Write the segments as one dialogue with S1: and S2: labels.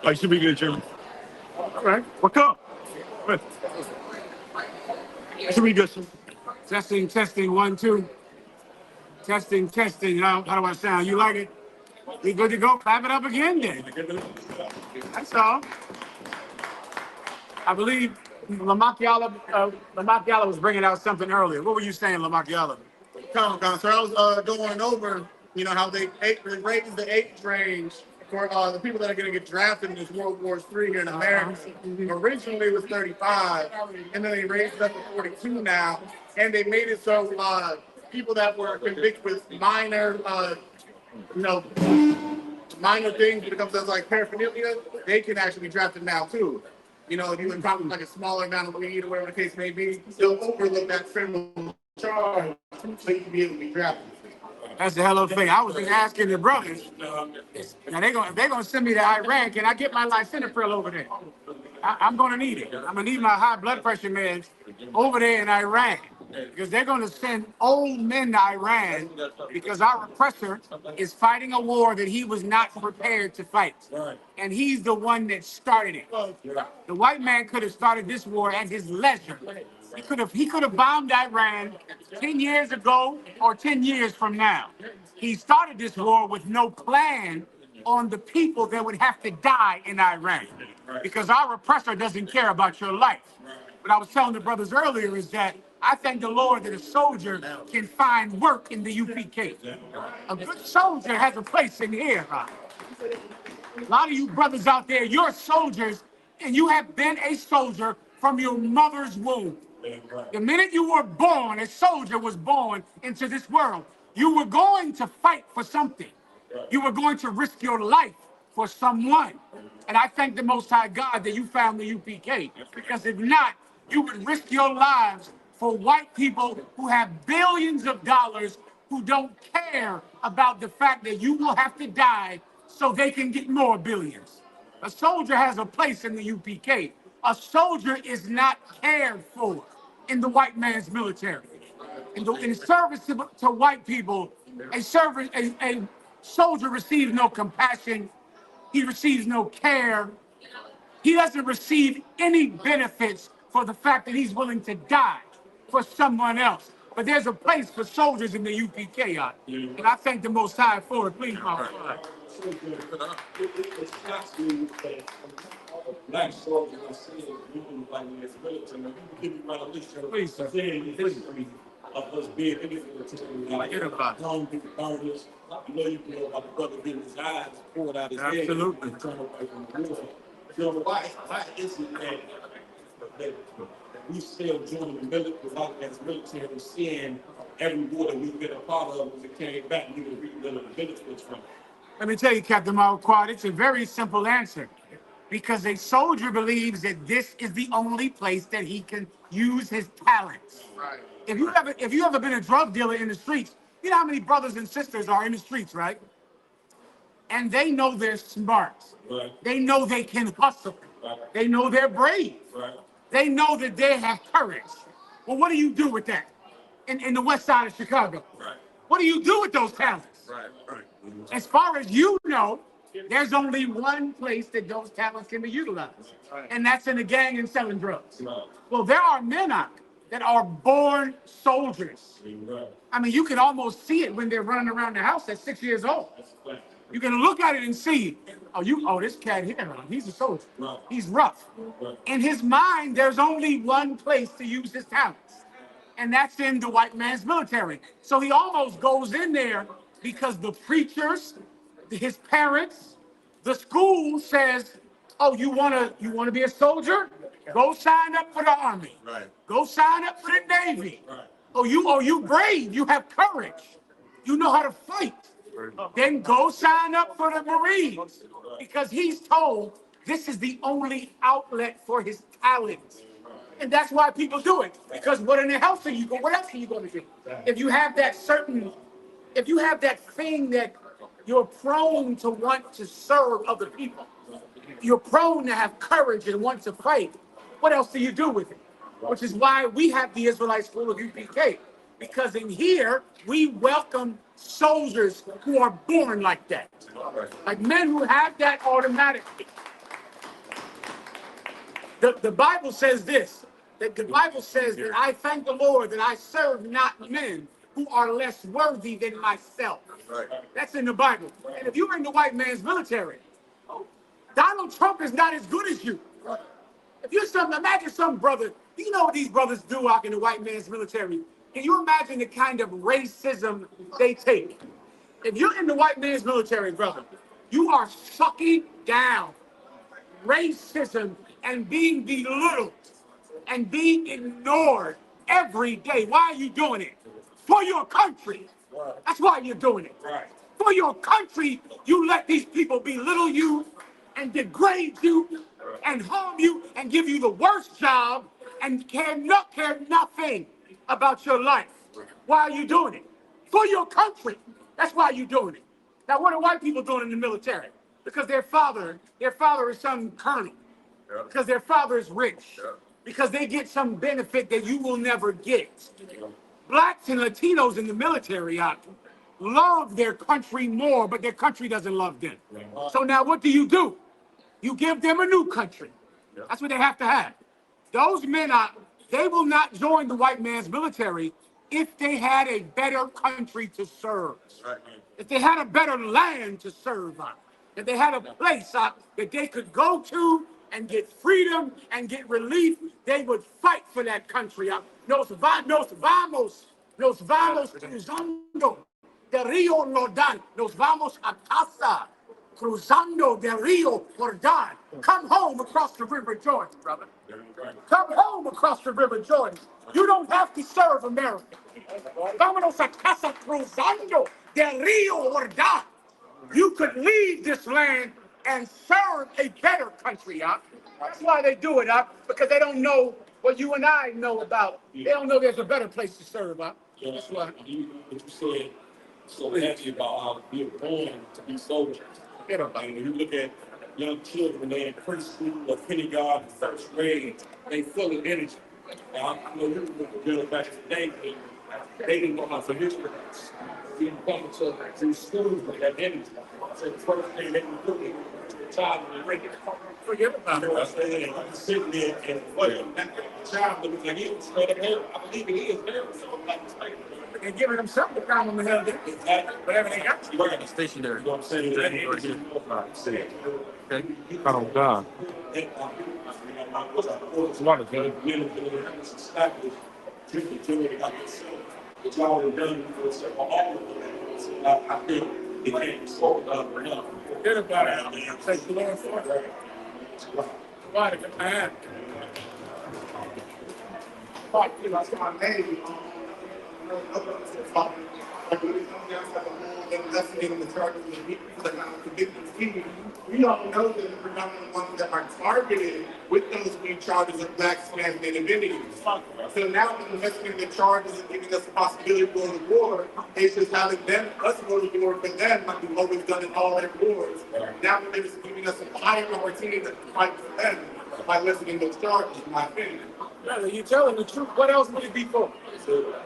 S1: I should be good, Jim. All right. What's up? Good. I should be good, sir. Testing, testing, one, two. Testing, testing. How do I sound? You like it? We good to go? Clap it up again, then. That's all. I believe Lamakiyala was bringing out something earlier. What were you saying, Lamakiyala? So I was going over, how they raised the age range for the people that are going to get drafted in this World War III here in America. Originally it was 35, and then they raised it up to 42 now, and they made it so people that were convicted with you know, minor things when it comes to like paraphernalia, they can actually be drafted now too. If you would probably like a smaller amount of weed or whatever the case may be, they'll overlook that criminal charge so you can be able to be drafted. That's the hell of a thing. I was just asking the brothers. Now they're gonna send me to Iran. Can I get my lisinopril over there? I'm gonna need it. I'm gonna need my high blood pressure meds over there in Iran because they're gonna send old men to Iran because our oppressor is fighting a war that he was not prepared to fight, and he's the one that started it. The white man could have started this war at his leisure. He could have bombed Iran 10 years ago or 10 years from now. He started this war with no plan on the people that would have to die in Iran because our oppressor doesn't care about your life. What I was telling the brothers earlier is that I thank the Lord that a soldier can find work in the UPK. A good soldier has a place in here. A lot of you brothers out there, you're soldiers, and you have been a soldier from your mother's womb. The minute you were born, a soldier was born into this world. You were going to fight for something. You were going to risk your life for someone. And I thank the Most High God that you found the UPK, because if not, you would risk your lives for white people who have billions of dollars who don't care about the fact that you will have to die so they can get more billions. A soldier has a place in the UPK. A soldier is not cared for in the white man's military. In service to white people, a soldier receives no compassion. He receives no care. He doesn't receive any benefits for the fact that he's willing to die for someone else. But there's a place for soldiers in the UPK, and I thank the Most High for it. Please, my friend. It's possible that black soldiers are seeing moving like in this military. You can give me my list of history of us being in the military. Like long burners. You can know about the brother getting his eyes poured out his head. Absolutely. And turn away from the war. So why is it that we still join the military as military, seeing every war that we've been a part of as it came back, we were reaping the benefits from it? Let me tell you, Captain Marquardt, it's a very simple answer. Because a soldier believes that this is the only place that he can use his talents. Right. If you ever been a drug dealer in the streets, you know how many brothers and sisters are in the streets, right? And they know they're smart. Right. They know they can hustle. Right. They know they're brave. Right. They know that they have courage. Well, what do you do with that in the west side of Chicago? Right. What do you do with those talents? Right. Right. As far as you know, there's only one place that those talents can be utilized, and that's in a gang and selling drugs. Well, there are men out that are born soldiers. I mean, you can almost see it when they're running around the house at 6 years old. You can look at it and see, this cat here, he's a soldier. He's rough. In his mind, there's only one place to use his talents, and that's in the white man's military. So he almost goes in there because the preachers, his parents, the school says, "Oh, you wanna be a soldier? Go sign up for the Army. Right. Go sign up for the Navy. Right. Oh, you brave. You have courage. You know how to fight. Right. Then go sign up for the Marines." Right. Because he's told this is the only outlet for his talent. And that's why people do it. Because what else are you going to do? If you have that thing that you're prone to want to serve other people, you're prone to have courage and want to fight, what else do you do with it? Which is why we have the Israelite School of UPK. Because in here, we welcome soldiers who are born like that. Like men who have that automatically. The Bible says this, that the Bible says that I thank the Lord that I serve not men who are less worthy than myself. That's in the Bible. And if you're in the white man's military, Donald Trump is not as good as you. If you're imagine some brother, you know what these brothers do out in the white man's military. Can you imagine the kind of racism they take? If you're in the white man's military, brother, you are sucking down racism and being belittled and being ignored every day. Why are you doing it? For your country. That's why you're doing it. For your country, you let these people belittle you and degrade you and harm you and give you the worst job and care nothing about your life. Why are you doing it? For your country. That's why you're doing it. Now, what are white people doing in the military? Because their father is some colonel. Because their father is rich. Because they get some benefit that you will never get. Blacks and Latinos in the military love their country more, but their country doesn't love them. So now what do? You give them a new country. That's what they have to have. Those men they will not join the white man's military if they had a better country to serve. If they had a better land to serve on. If they had a place that they could go to and get freedom and get relief, they would fight for that country. Nos vamos cruzando del Río Jordán. Nos vamos a casa cruzando del Río Jordán. Come home across the River Jordan, brother. Come home across the River Jordan. You don't have to serve America. Vámonos a casa cruzando del Río Jordán. You could leave this land and serve a better country, That's why they do it, because they don't know what you and I know about. They don't know there's a better place to serve, That's why.
S2: What you said so heavy about how we were born to be soldiers. And when you look at young children, they're in preschool or kindergarten, first grade, they full of energy. Now, I know you remember back in the day, they didn't know how to use it. We didn't come to school with that energy. So the first thing they would do is the child would ring it.
S1: Forget about it.
S2: I said, I'm sitting there and the child looks like he was straight ahead. I believe he is there. So I'm not mistaken.
S1: They're giving themselves the problem in the hell. Whatever they got.
S2: You're right. Stationary. You know what I'm saying? Okay. Oh, God. It's wonderful. It's all done for all of them. I think it can't be sold up or not.
S1: Forget about it. Thank the Lord for it. Why? Man. That's my name. Investigating the charges of people that are not convicted people. We all know that the predominant ones that are targeted with those new charges of black Spanish individuals. So now we're investigating the charges and giving us the possibility of going to war. It's just having us go to war for them, like we've always done in all their wars. Now they're just giving us a higher opportunity to fight for them by listening to those charges, in my opinion. Brother, you're telling the truth. What else would it be for?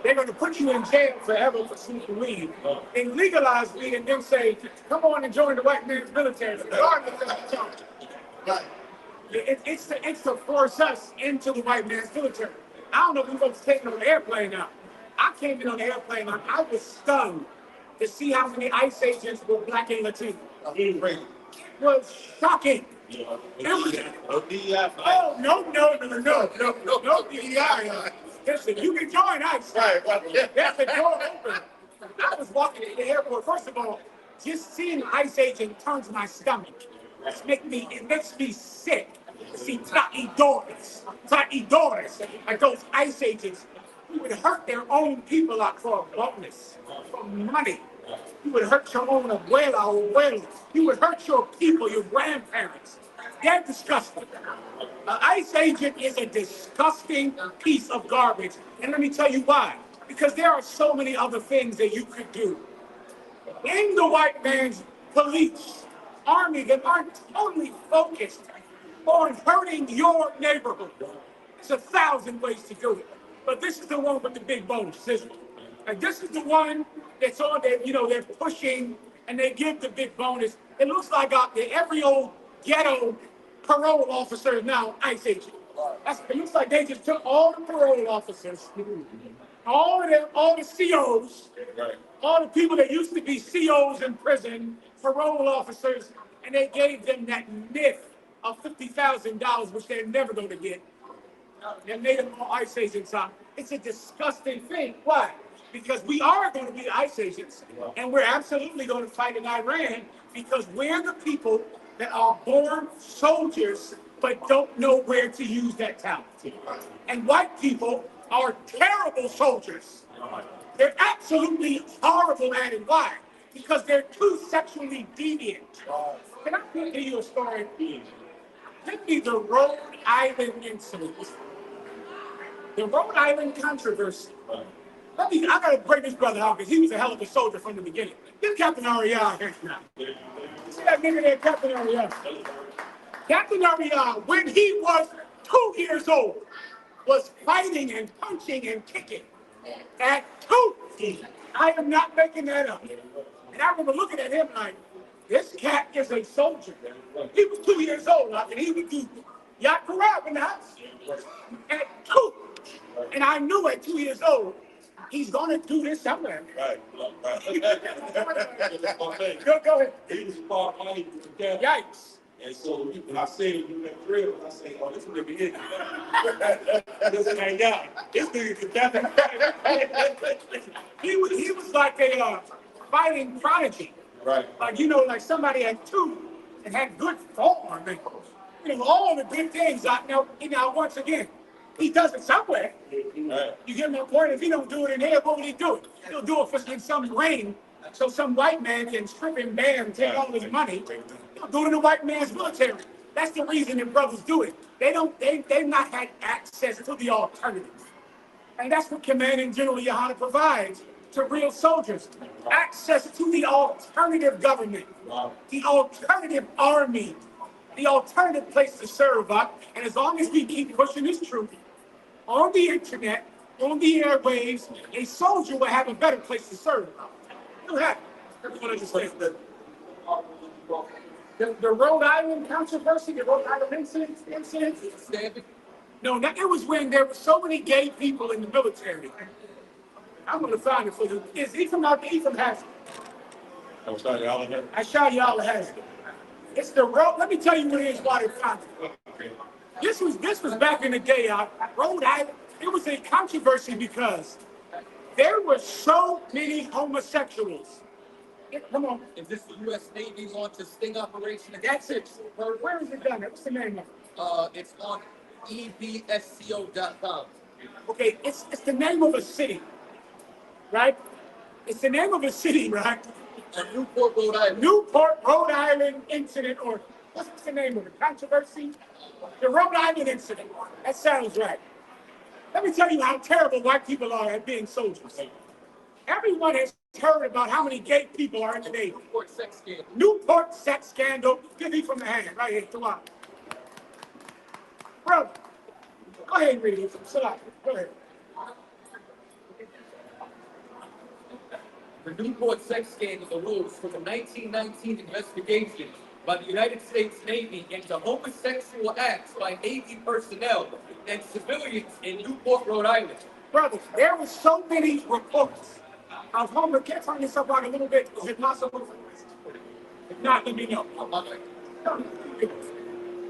S1: They're going to put you in jail forever for smoking weed, and legalize weed, and then say, "Come on and join the white man's military." Regardless of the charge. Right. It's to force us into the white man's military. I don't know if we're going to take on the airplane now. I came in on the airplane. I was stunned to see how many ICE agents were black and Latino. It was shocking. It was, oh, no DEI. Listen, you can join ICE. Right. That's the door open. I was walking in the airport. First of all, just seeing an ICE agent turns my stomach. It makes me sick. See, traidores, like those ICE agents who would hurt their own people out for a bonus, for money. You would hurt your own abuela or abuelo. You would hurt your people, your grandparents. They're disgusting. An ICE agent is a disgusting piece of garbage. And let me tell you why. Because there are so many other things that you could do. In the white man's police, army that aren't totally focused on hurting your neighborhood. There's 1,000 ways to do it. But this is the one with the big bonus, isn't it?
S3: Like this is the one that's on there, they're pushing and they give the big bonus. It looks like every old ghetto parole officer is now ICE agent. It looks like they just took all the parole officers, all of them, all the COs, all the people that used to be COs in prison, parole officers, and they gave them that myth of $50,000, which they're never going to get. They made them all ICE agents up. It's a disgusting thing. Why? Because we are going to be ICE agents, and we're absolutely going to fight in Iran because we're the people that are born soldiers but don't know where to use that talent. And white people are terrible soldiers. They're absolutely horrible at it. Why? Because they're too sexually deviant. Can I tell you a story? Give me the Rhode Island incident. The Rhode Island controversy. I gotta bring this brother out because he was a hell of a soldier from the beginning. Get Captain Ariel here now. See that nigga there, Captain Ariel? Captain Ariel, when he was 2 years old, was fighting and punching and kicking at 2. I am not making that up. And I remember looking at him like, this cat is a soldier. He was 2 years old, and he would do yacht parade in the house at 2. And I knew at 2 years old, he's gonna do this somewhere.
S2: Right.
S3: Go ahead.
S2: He was part money to death.
S3: Yikes.
S2: And so when I say you that drill, I say, oh, this nigga hit. This nigga got this nigga could definitely.
S3: He was like a fighting prodigy.
S2: Right.
S3: Like like somebody had 2 and had good form. And, all the good things. Now once again, he does it somewhere.
S2: Right.
S3: You get my point? If he don't do it in here, what will he do it? He'll do it in some ring, so some white man can strip him bare and take all his money. He'll do it in the white man's military. That's the reason that brothers do it. They've not had access to the alternative. And that's what Commanding General Yohanna provides to real soldiers. Access to the alternative government, the alternative army, the alternative place to serve. And as long as we keep pushing this truth on the internet, on the airwaves, a soldier will have a better place to serve. You'll have it. The Rhode Island controversy, the Rhode Island incident. No, it was when there were so many gay people in the military. I'm going to find it for you. Is he from Haskell?
S2: I'm sorry, Oliver.
S3: I shot y'all at Haskell. It's the road. Let me tell you what it is while they found it. This was back in the day. Rhode Island. It was a controversy because there were so many homosexuals. Come on.
S4: Is this the U.S. Navy launched a sting operation?
S3: That's it. Where is it done? What's the name of it?
S4: It's on ebsco.com.
S3: Okay, it's the name of a city, right? It's the name of a city, right?
S4: Newport, Rhode Island.
S3: Newport, Rhode Island incident, or what's the name of it? Controversy? The Rhode Island incident. That sounds right. Let me tell you how terrible white people are at being soldiers. Everyone has heard about how many gay people are in the Navy.
S4: Newport sex scandal.
S3: Newport sex scandal. Give me from the hand, right here. Come on. Bro, go ahead and read it. Go ahead.
S4: The Newport sex scandal arose from a 1919 investigation by the United States Navy into homosexual acts by Navy personnel and civilians in Newport, Rhode Island.
S3: Brothers, there were so many reports of homo. Can I turn this up on a little bit? Is it possible? If not, let me know.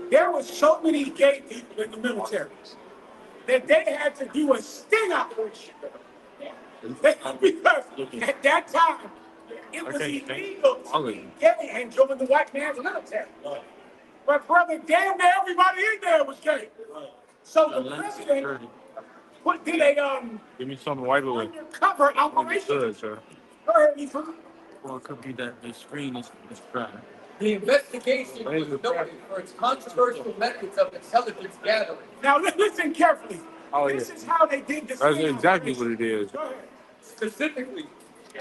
S3: There were so many gay people in the military that they had to do a sting operation. Because at that time, it was illegal to be gay and join the white man's military. But brother, damn near everybody in there was gay. So the president did a
S5: Give me some white oil.
S3: undercover operation.
S5: Good, sir.
S3: Go ahead, Ethan.
S5: Well, it could be that the screen is dry.
S4: The investigation was noted for its controversial methods of intelligence gathering.
S3: Now listen carefully.
S5: Oh,
S3: This
S5: yeah.
S3: is how they did this.
S5: That's exactly what it is.
S3: Go ahead.
S4: Specifically,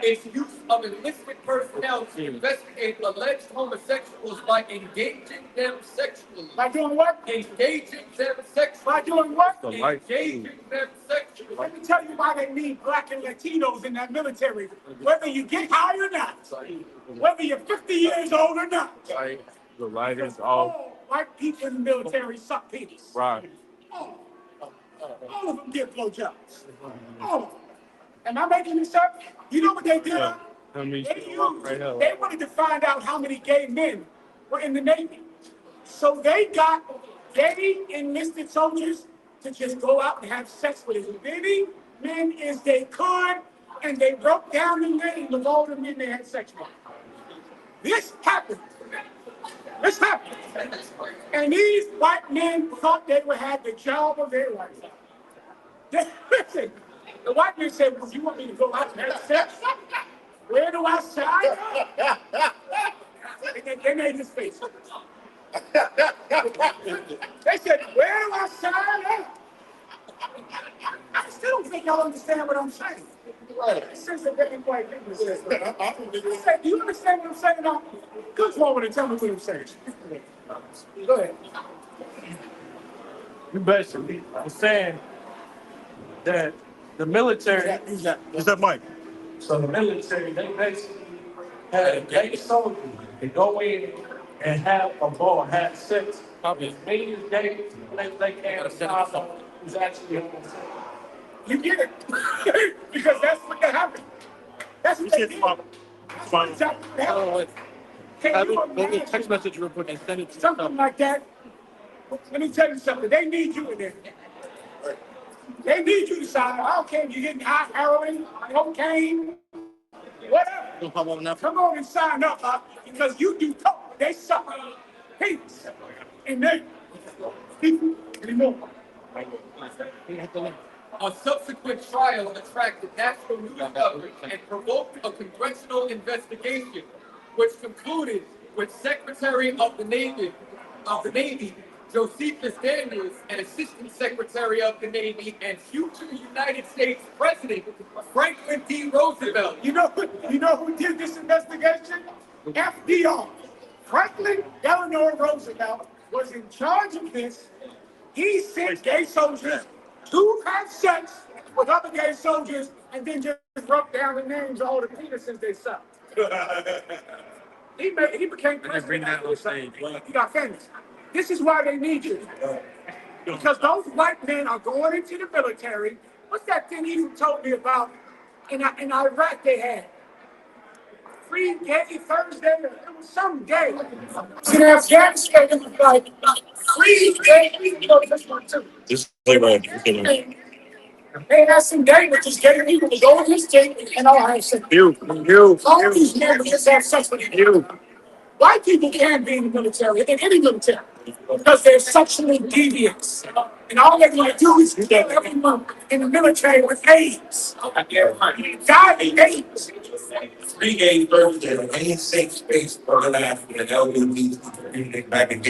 S4: its use of enlisted personnel to investigate alleged homosexuals by engaging them sexually.
S3: By doing what?
S4: Engaging them sexually.
S3: By doing what?
S5: The light.
S4: Engaging them sexually.
S3: Let me tell you why they need black and Latinos in that military. Whether you get high or not, whether you're 50 years old or not,
S5: The light is off.
S3: all white people in the military suck penis.
S5: Right.
S3: All of them get blowjobs. All of them. Am I making this up? You know what they did?
S5: Yeah. Tell me
S3: They
S5: right now.
S3: they wanted to find out how many gay men were in the Navy. So they got gay enlisted soldiers to just go out and have sex with as many men as they could, and they broke down the name of all the men they had sex with. This happened. This happened. And these white men thought they would have the job of their life. Listen, the white man said, well, you want me to go out and have sex? Where do I sign up? They made this face. They said, where do I sign up? I still don't think y'all understand what I'm saying. Since the very white people said, I said, do you understand what I'm saying now? Come forward and tell me what I'm saying. Go ahead.
S5: You basically are saying that the military,
S1: Is that Mike?
S5: so the military, they basically had a gay soldier to go in and have a ball, have sex. As many as gay as they can, who's actually homosexual.
S3: You get it. Because that's what happened. That's what they did. That's what exactly happened. Can you imagine
S5: Text message real quick and send it to
S3: something like that? Let me tell you something. They need you in there. They need you to sign up. I don't care if you're getting hot heroin, cocaine, whatever. Come on and sign up, because you do coke. They suck peace. And they people anymore.
S4: A subsequent trial attracted national news coverage and provoked a congressional investigation, which concluded with Secretary of the Navy, Josephus Daniels, and Assistant Secretary of the Navy and future United States President Franklin D. Roosevelt.
S3: You know who did this investigation? FDR. Franklin Delano Roosevelt was in charge of this. He sent gay soldiers to have sex with other gay soldiers and then just wrote down the names of all the penises they sucked. He became president.
S5: bring that on stage.
S3: He got famous. This is why they need you. Because those white men are going into the military. What's that thing he told me about in Iraq they had? Free Gay Thursday, it was some day. In Afghanistan, it was like free gay, this one too.
S2: This is right.
S3: They had some gay with this gay people to go in his thing and all have sex. All these men would just have sex with you. White people can't be in the military, in any military, because they're sexually deviant. And all they're going to do is kill everyone in the military with AIDS. Die with AIDS.
S2: 3 gay birthday, any safe space for the life of the LGBT community back in